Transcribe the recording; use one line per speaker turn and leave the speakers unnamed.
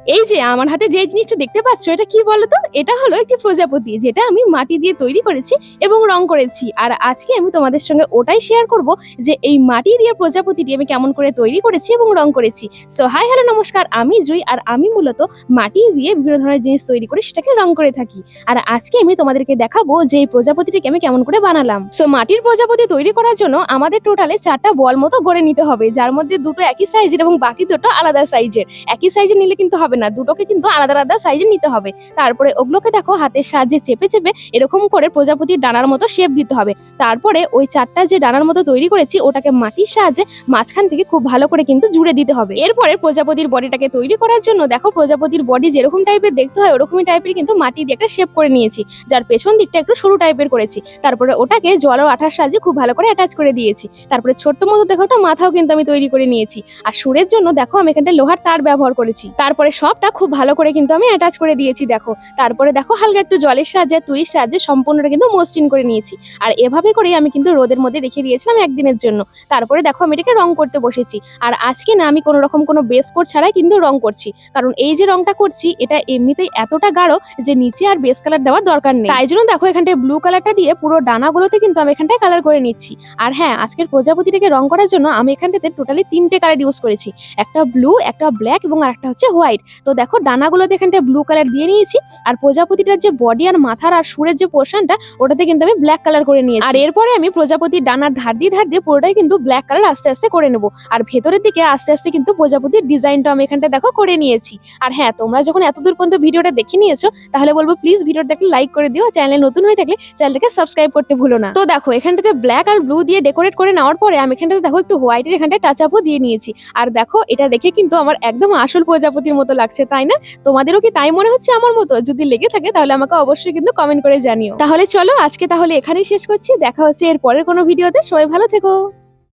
এই যে আমার হাতে যে জিনিসটা দেখতে পাচ্ছ এটা কি বলতো? এটা হলো একটি প্রজাপতি যেটা আমি মাটি দিয়ে তৈরি করেছি এবং রং করেছি। আর আজকে আমি তোমাদের সঙ্গে ওটাই শেয়ার করব যে এই মাটি দিয়ে প্রজাপতিটি আমি কেমন করে তৈরি করেছি এবং রং করেছি। সো হাই হ্যালো নমস্কার, আমি জুই আর আমি মূলত মাটি দিয়ে বিভিন্ন ধরনের জিনিস তৈরি করে সেটাকে রং করে থাকি। আর আজকে আমি তোমাদেরকে দেখাবো যে এই প্রজাপতিটাকে আমি কেমন করে বানালাম। সো মাটির প্রজাপতি তৈরি করার জন্য আমাদের টোটালে 4টা বল মতো গড়ে নিতে হবে, যার মধ্যে দুটো একই সাইজের এবং বাকি দুটো আলাদা সাইজের। একই সাইজে নিলে কিন্তু হবে না, দুটোকে কিন্তু আলাদা আলাদা সাইজে নিতে হবে। তারপরে ওগুলোকে দেখো হাতের সাহায্যে চেপে চেপে এরকম করে প্রজাপতির ডানার মতো শেপ দিতে হবে। তারপরে ওই 4টা যে ডানার মতো তৈরি করেছি ওটাকে মাটির সাহায্যে মাঝখান থেকে খুব ভালো করে কিন্তু জুড়ে দিতে হবে। এরপরে প্রজাপতির বডিটাকে তৈরি করার জন্য দেখো প্রজাপতির বডি যেরকম টাইপের দেখতে হয় ওরকমই টাইপের কিন্তু মাটি দিয়ে একটা শেপ করে নিয়েছি, যার পেছন দিকটা একটু সরু টাইপের করেছি। তারপরে ওটাকে জল ও আঠার সাহায্যে খুব ভালো করে অ্যাটাচ করে দিয়েছি। তারপরে ছোট্ট মতো দেখো একটা মাথাও কিন্তু আমি তৈরি করে নিয়েছি। আর সুরের জন্য দেখো আমি এখানটা লোহার তার ব্যবহার করেছি। তারপরে সবটা খুব ভালো করে কিন্তু আমি অ্যাটাচ করে দিয়েছি দেখো। তারপরে দেখো হালকা একটু জলের সাহায্যে তুলির সাহায্যে সম্পূর্ণটা কিন্তু মসৃণ করে নিয়েছি। আর এভাবে করে আমি কিন্তু রোদের মধ্যে রেখে দিয়েছিলাম একদিনের জন্য। তারপরে দেখো আমি এটাকে রং করতে বসেছি। আর আজকে না আমি কোনো রকম কোনো বেস কোট ছাড়াই কিন্তু রং করছি, কারণ এই যে রংটা করছি এটা এমনিতেই এতটা গাঢ় যে নিচে আর বেস কালার দেওয়ার দরকার নেই। তাই জন্য দেখো এখানটায় ব্লু কালারটা দিয়ে পুরো ডানাগুলোতে কিন্তু আমি এখানটায় কালার করে নিচ্ছি। আর হ্যাঁ, আজকের প্রজাপতিটাকে রং করার জন্য আমি এখানটাতে টোটালি 3টে কালার ইউজ করেছি, একটা ব্লু, একটা ব্ল্যাক এবং আরেকটা হচ্ছে হোয়াইট। তো দেখো ডানাগুলোতে এখানটায় ব্লু কালার দিয়ে নিয়েছি, আর প্রজাপতিটার যে বডি আর মাথার আর সুরের যে পোর্শনটা ওটাতে কিন্তু আমি ব্ল্যাক কালার করে নিয়েছি। আর এরপরে আমি প্রজাপতির ডানার ধার দিয়ে পুরোটাই কিন্তু ব্ল্যাক কালার আস্তে আস্তে করে নেবো। আর ভেতরের দিকে আস্তে আস্তে কিন্তু প্রজাপতির ডিজাইনটা আমি এখানটা দেখো করে নিয়েছি। আর হ্যাঁ, তোমরা যখন এতদূর পর্যন্ত ভিডিওটা দেখে নিয়েছো তাহলে বলবো প্লিজ ভিডিওটা একটা লাইক করে দিও, চ্যানেলে নতুন হয়ে থাকলে চ্যানেলটাকে সাবস্ক্রাইব করতে ভুলো না। তো দেখো এখানটাতে ব্ল্যাক আর ব্লু দিয়ে ডেকোরেট করে নেওয়ার পরে আমি এখানটাতে দেখো একটু হোয়াইটের এখানটায় টাচ আপও দিয়ে নিয়েছি। আর দেখো এটা দেখে কিন্তু আমার একদম আসল প্রজাপতির মতো লাগছে, তাই না? তোমাদেরও কি তাই মনে হচ্ছে আমার মতো? যদি লেগে থাকে তাহলে আমাকে অবশ্যই কিন্তু কমেন্ট করে জানিও। তাহলে চলো আজকে তাহলে এখানেই শেষ করছি, দেখা হচ্ছে এর পরের কোনো ভিডিওতে। সবাই ভালো থেকো।